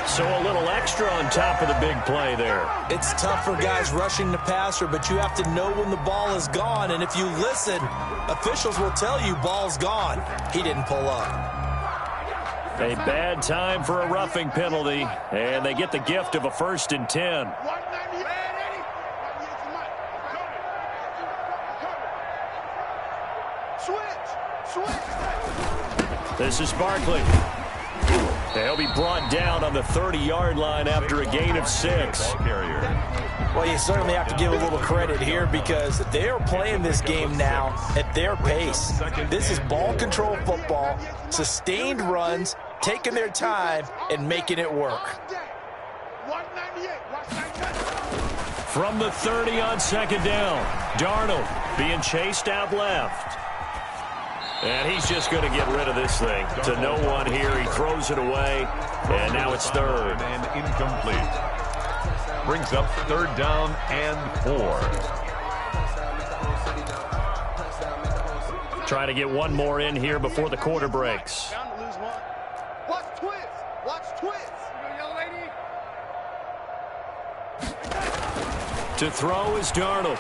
So a little extra on top of the big play there. It's tough for guys rushing the passer, but you have to know when the ball is gone. And if you listen, officials will tell you ball's gone. He didn't pull up. A bad time for a roughing penalty, and they get the gift of a 1st and 10. This is Barkley. They'll be brought down on the 30-yard line after a gain of 6. Well, you certainly have to give a little credit here because they are playing this game now at their pace. This is ball control football, sustained runs, taking their time, and making it work. From the 30 on 2nd down, Darnold being chased out left. And he's just going to get rid of this thing to no one here. He throws it away, and now it's 3rd. And incomplete. Brings up 3rd down and 4. Trying to get one more in here before the quarter breaks. Watch twist. Watch twist. Young lady. To throw is Darnold.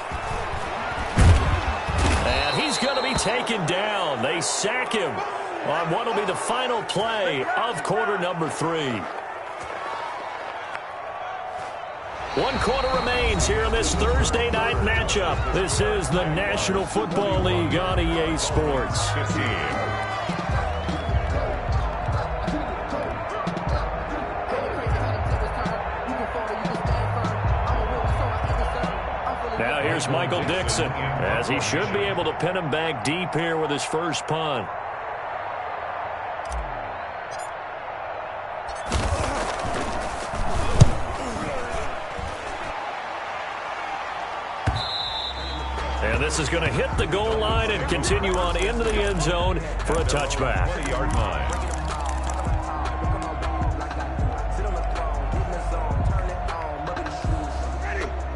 And he's going to be taken down. They sack him on what will be the final play of quarter number 3. 1 quarter remains here in this Thursday night matchup. This is the National Football League on EA Sports. 15. Now here's Michael Dixon, as he should be able to pin him back deep here with his first punt. And this is going to hit the goal line and continue on into the end zone for a touchback. 20-yard line.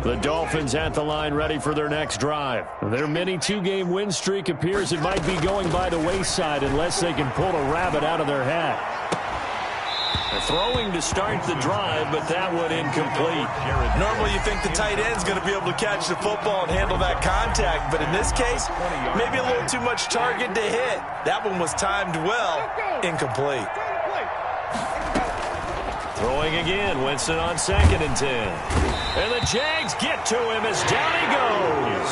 The Dolphins at the line ready for their next drive. Their mini 2-game win streak appears it might be going by the wayside unless they can pull a rabbit out of their hat. Throwing to start the drive, but that one incomplete. Normally you think the tight end's going to be able to catch the football and handle that contact, but in this case, maybe a little too much target to hit. That one was timed well, incomplete. Throwing again, Winston on 2nd and 10. And the Jags get to him as down he goes.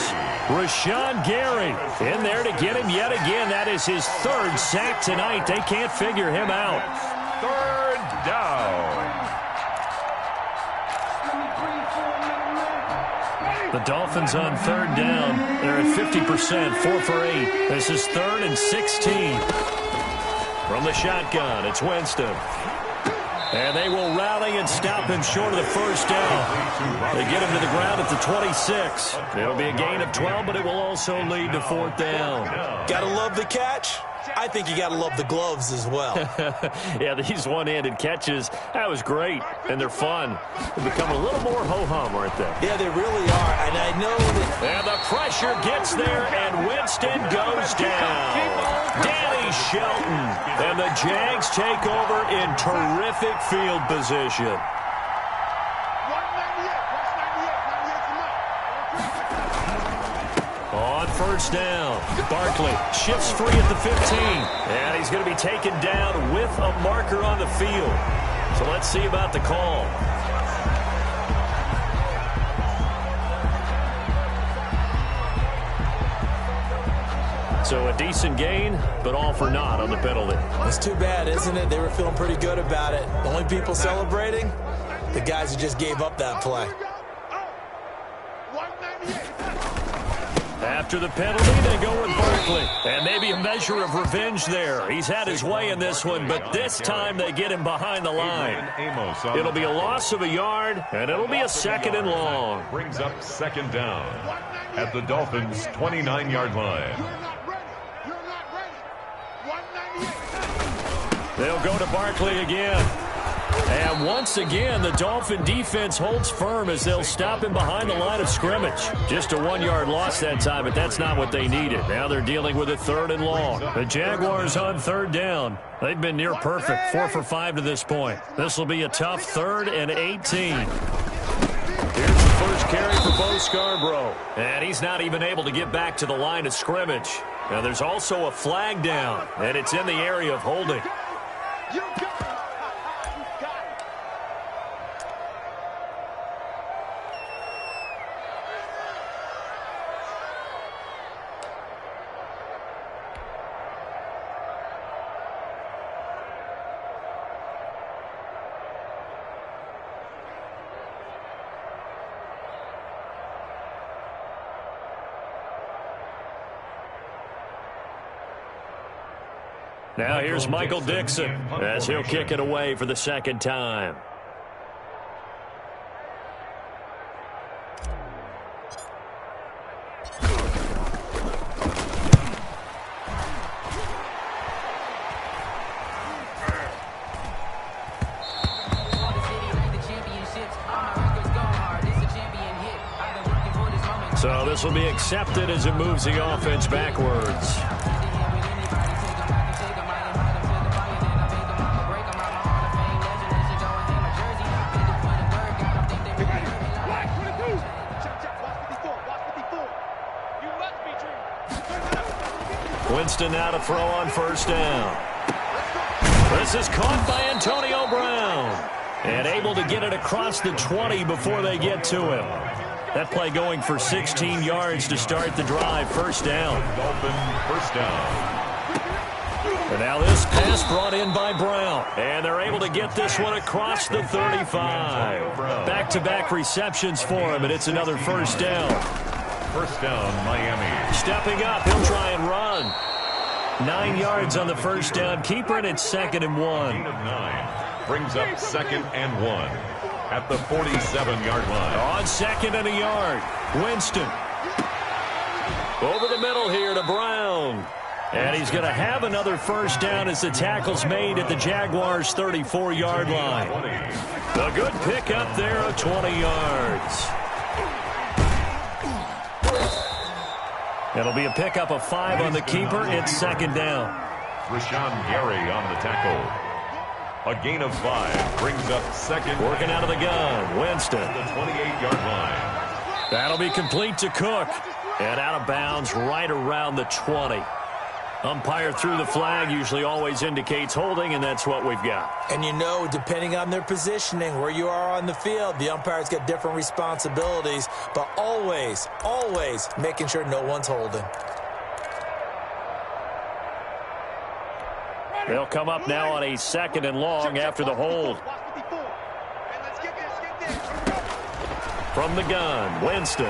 Rashawn Gary in there to get him yet again. That is his 3rd sack tonight. They can't figure him out. 3rd down. The Dolphins on 3rd down. They're at 50%, 4 for 8. This is 3rd and 16. From the shotgun, it's Winston. And they will rally and stop him short of the 1st down. They get him to the ground at the 26. It'll be a gain of 12, but it will also lead to 4th down. Gotta love the catch. I think you gotta love the gloves as well. Yeah, these one-handed catches, that was great, and they're fun. They become a little more ho-hum, aren't they? Yeah, they really are, and I know that... And the pressure gets there, and Winston goes down. Danny Shelton, and the Jags take over in terrific field position. On 1st down, Barkley shifts free at the 15, and he's going to be taken down with a marker on the field. So let's see about the call. So a decent gain, but all for naught on the penalty. It's too bad, isn't it? They were feeling pretty good about it. The only people celebrating, the guys who just gave up that play. After the penalty, they go with Barkley. And maybe a measure of revenge there. He's had his way in this one, but this time they get him behind the line. It'll be a loss of a yard, and it'll be a 2nd and long. Brings up 2nd down at the Dolphins' 29-yard line. They'll go to Barkley again. And once again, the Dolphin defense holds firm as they'll stop him behind the line of scrimmage. Just a 1-yard loss that time, but that's not what they needed. Now they're dealing with a 3rd and long. The Jaguars on 3rd down. They've been near perfect, 4 for 5 to this point. This will be a tough 3rd and 18. Here's the first carry for Bo Scarborough. And he's not even able to get back to the line of scrimmage. Now there's also a flag down, and it's in the area of holding. Now here's Michael Dixon as he'll kick it away for the 2nd time. So this will be accepted as it moves the offense backwards. Winston now to throw on 1st down. This is caught by Antonio Brown. And able to get it across the 20 before they get to him. That play going for 16 yards to start the drive. 1st down. Dolphin 1st down. And now this pass brought in by Brown. And they're able to get this one across the 35. Back-to-back receptions for him, and it's another 1st down. 1st down, Miami. Stepping up, he'll try and run. 9 yards on the 1st down. Keeper, and it's 2nd and 1. Gain of 9. Brings up 2nd and 1 at the 47-yard line. On 2nd and a yard. Winston. Over the middle here to Brown. And he's going to have another 1st down as the tackle's made at the Jaguars' 34-yard line. A good pickup there of 20 yards. It'll be a pickup of 5 on the keeper. It's 2nd down. Rashawn Gary on the tackle. A gain of 5 brings up 2nd. Working out of the gun. Winston. The 28-yard line. That'll be complete to Cook. And out of bounds right around the 20. Umpire threw the flag, usually always indicates holding, and that's what we've got. And you know, depending on their positioning, where you are on the field, the umpire's got different responsibilities, but always, always making sure no one's holding. They'll come up now on a 2nd and long after the hold. From the gun, Winston.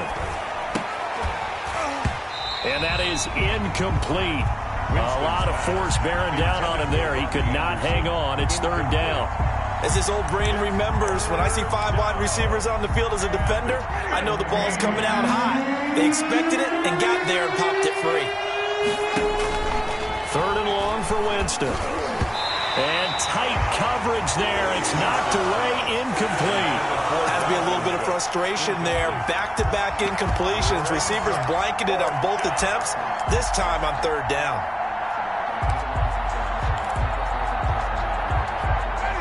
And that is incomplete. A lot of force bearing down on him there. He could not hang on. It's 3rd down. As his old brain remembers, when I see 5 wide receivers on the field as a defender, I know the ball's coming out high. They expected it and got there and popped it free. 3rd and long for Winston. And tight coverage there. It's knocked away, incomplete. Has to be a little bit of frustration there. Back-to-back incompletions. Receivers blanketed on both attempts, this time on 3rd down.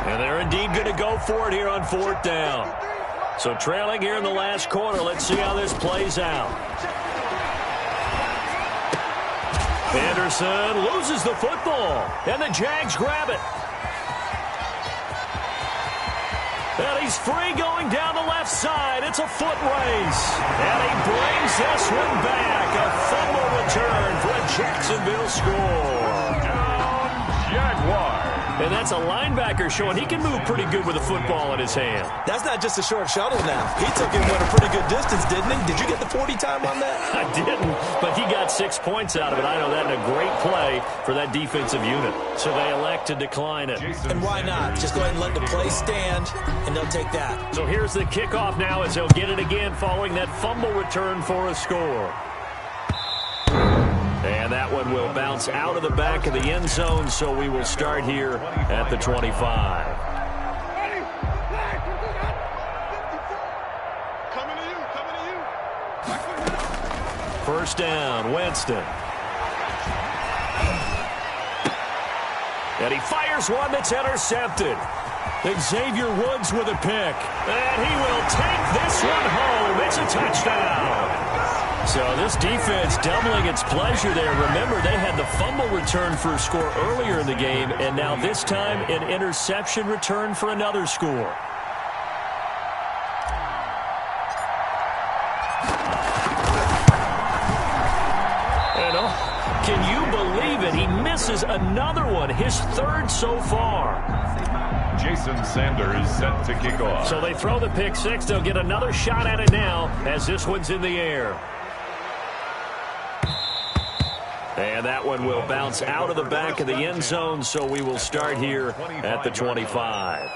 And they're indeed going to go for it here on 4th down. So trailing here in the last quarter. Let's see how this plays out. Anderson loses the football, and the Jags grab it. And he's free going down the left side. It's a foot race. And he brings this one back. A fumble return for a Jacksonville score. Down, Jaguars. And that's a linebacker showing he can move pretty good with a football in his hand. That's not just a short shuttle now. He took him a pretty good distance, didn't he? Did you get the 40 time on that? I didn't, but he got 6 points out of it. I know that in a great play for that defensive unit. So they elect to decline it. And why not? Just go ahead and let the play stand, and they'll take that. So here's the kickoff now as they'll get it again following that fumble return for a score. And that one will bounce out of the back of the end zone, so we will start here at the 25. First down, Winston. And he fires one that's intercepted. Xavier Woods with a pick. And he will take this one home. It's a touchdown. So this defense doubling its pleasure there. Remember, they had the fumble return for a score earlier in the game, and now this time an interception return for another score. Can you believe it? He misses another one, his third so far. Jason Sanders set to kick off. So they throw the pick six. They'll get another shot at it now as this one's in the air. And that one will bounce out of the back of the end zone, so we will start here at the 25.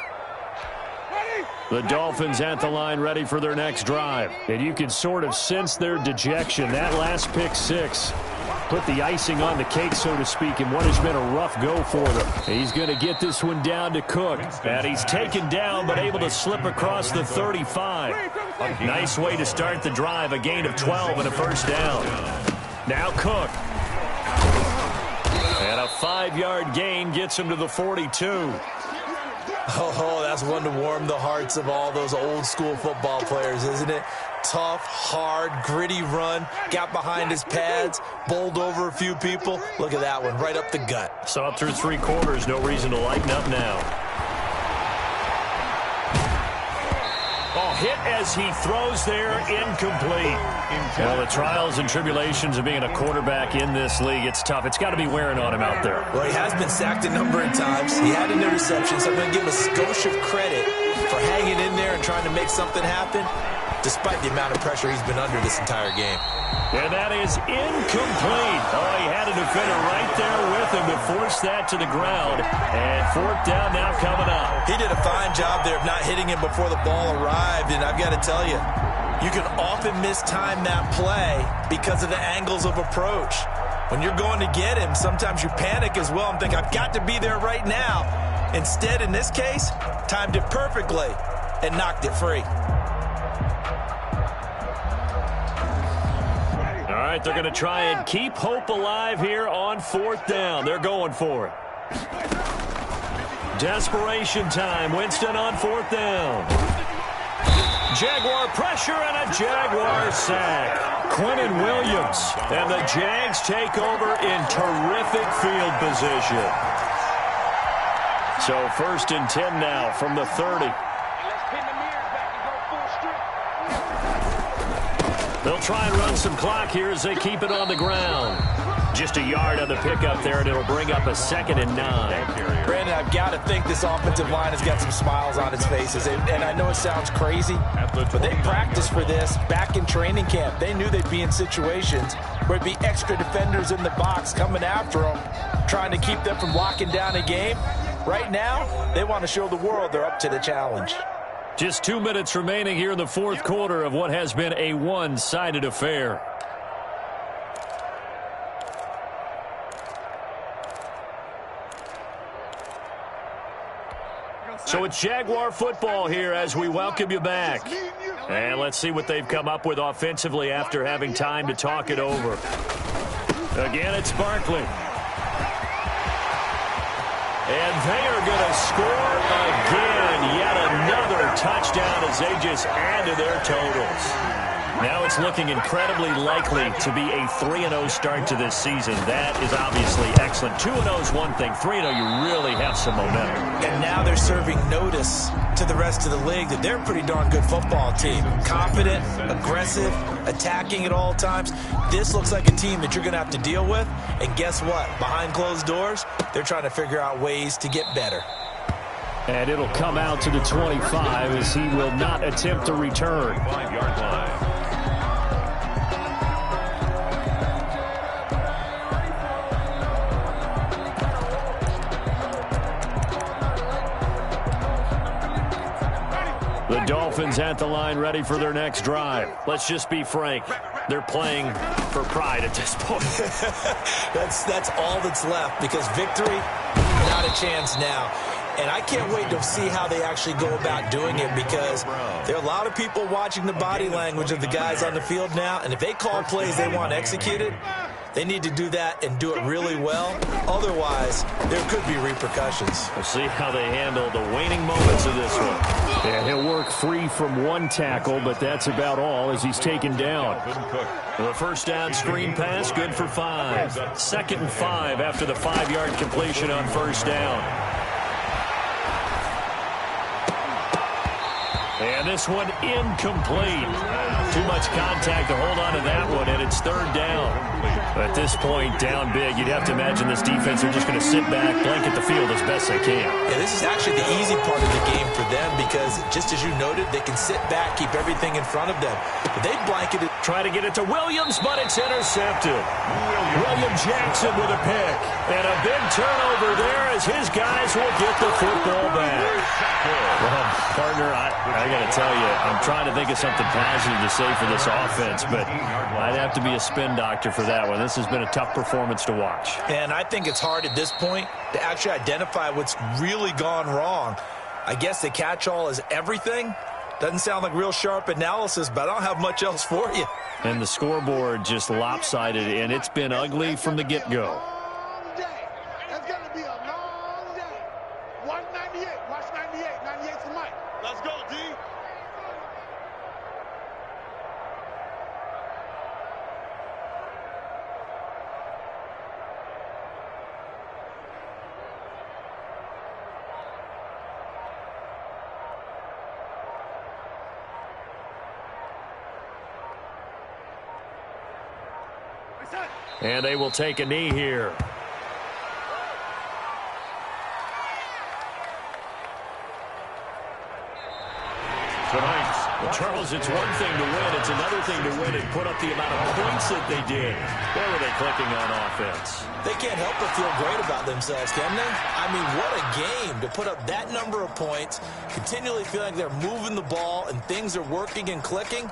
The Dolphins at the line ready for their next drive. And you can sort of sense their dejection. That last pick six put the icing on the cake, so to speak, in what has been a rough go for them. He's going to get this one down to Cook. And he's taken down but able to slip across the 35. Nice way to start the drive, a gain of 12 and a first down. Now Cook. And a 5-yard gain gets him to the 42. Oh, that's one to warm the hearts of all those old-school football players, isn't it? Tough, hard, gritty run, got behind his pads, bowled over a few people. Look at that one, right up the gut. So up through 3 quarters, no reason to lighten up now. Oh, hit as he throws there, incomplete. Well, the trials and tribulations of being a quarterback in this league, it's tough. It's got to be wearing on him out there. Well, he has been sacked a number of times. He had an interception, so I'm going to give him a skosh of credit for hanging in there and trying to make something happen, despite the amount of pressure he's been under this entire game. And that is incomplete. Oh, he had a defender right there with him to force that to the ground. And 4th down now coming up. He did a fine job there of not hitting him before the ball arrived, and I've got to tell you, you can often mistime that play because of the angles of approach. When you're going to get him, sometimes you panic as well and think, I've got to be there right now. Instead, in this case, timed it perfectly and knocked it free. All right, they're going to try and keep hope alive here on 4th down. They're going for it. Desperation time. Winston on 4th down. Jaguar pressure and a Jaguar sack. Quinnen Williams. And the Jags take over in terrific field position. So 1st and 10 now from the 30. They'll try and run some clock here as they keep it on the ground. Just a yard on the pickup there, and it'll bring up a 2nd and 9. Brandon, I've got to think this offensive line has got some smiles on its faces. And I know it sounds crazy, but they practiced for this back in training camp. They knew they'd be in situations where it'd be extra defenders in the box coming after them, trying to keep them from locking down a game. Right now, they want to show the world they're up to the challenge. Just 2 minutes remaining here in the 4th quarter of what has been a one-sided affair. So it's Jaguar football here as we welcome you back. And let's see what they've come up with offensively after having time to talk it over. Again, it's Barkley. And they are going to score again. Yet another touchdown as they just add to their totals. Now it's looking incredibly likely to be a 3-0 start to this season. That is obviously excellent. 2-0 is one thing. 3-0, you really have some momentum. And now they're serving notice to the rest of the league that they're a pretty darn good football team. Confident, aggressive, attacking at all times. This looks like a team that you're going to have to deal with. And guess what? Behind closed doors, they're trying to figure out ways to get better. And it'll come out to the 25 as he will not attempt to return. 5-yard line. The Dolphins at the line ready for their next drive. Let's just be frank. They're playing for pride at this point. That's all that's left, because victory, not a chance now. And I can't wait to see how they actually go about doing it, because there are a lot of people watching the body language of the guys on the field now, and if they call plays they want executed, they need to do that and do it really well. Otherwise, there could be repercussions. We'll see how they handle the waning moments of this one. And he'll work free from one tackle, but that's about all as he's taken down. The first down screen pass, good for 5. 2nd and 5 after the 5-yard completion on first down. And this one incomplete. Too much contact to hold on to that one, and it's 3rd down. At this point, down big, you'd have to imagine this defense are just going to sit back, blanket the field as best they can. Yeah, this is actually the easy part of the game for them, because just as you noted, they can sit back, keep everything in front of them. But they blanketed. Try to get it to Williams, but it's intercepted. William Jackson with a pick. And a big turnover there as his guys will get the football back. Well, partner, I got to tell you, I'm trying to think of something positive to say for this offense, but I'd have to be a spin doctor for that one. This has been a tough performance to watch. And I think it's hard at this point to actually identify what's really gone wrong. I guess the catch-all is everything. Doesn't sound like real sharp analysis, but I don't have much else for you. And the scoreboard just lopsided, and it's been ugly from the get-go. That's going to be a long day. Watch 98. Watch 98. 98's the mic. Let's go, D. And they will take a knee here. Tonight, Well, Charles, it's one thing to win. It's another thing to win and put up the amount of points that they did. Where were they clicking on offense? They can't help but feel great about themselves, can they? I mean, what a game to put up that number of points, continually feel like they're moving the ball and things are working and clicking.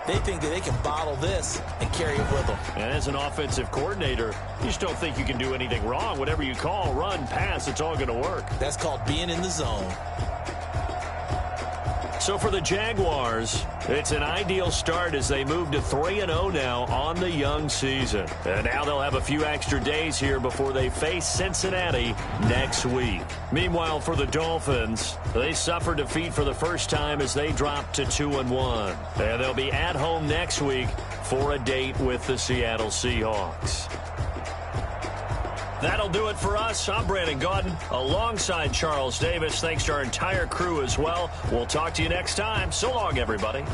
They think that they can bottle this and carry it with them. And as an offensive coordinator, you just don't think you can do anything wrong. Whatever you call, run, pass, it's all going to work. That's called being in the zone. So for the Jaguars, it's an ideal start as they move to 3-0 now on the young season. And now they'll have a few extra days here before they face Cincinnati next week. Meanwhile, for the Dolphins, they suffered defeat for the first time as they dropped to 2-1. And they'll be at home next week for a date with the Seattle Seahawks. That'll do it for us. I'm Brandon Gaudin alongside Charles Davis. Thanks to our entire crew as well. We'll talk to you next time. So long, everybody.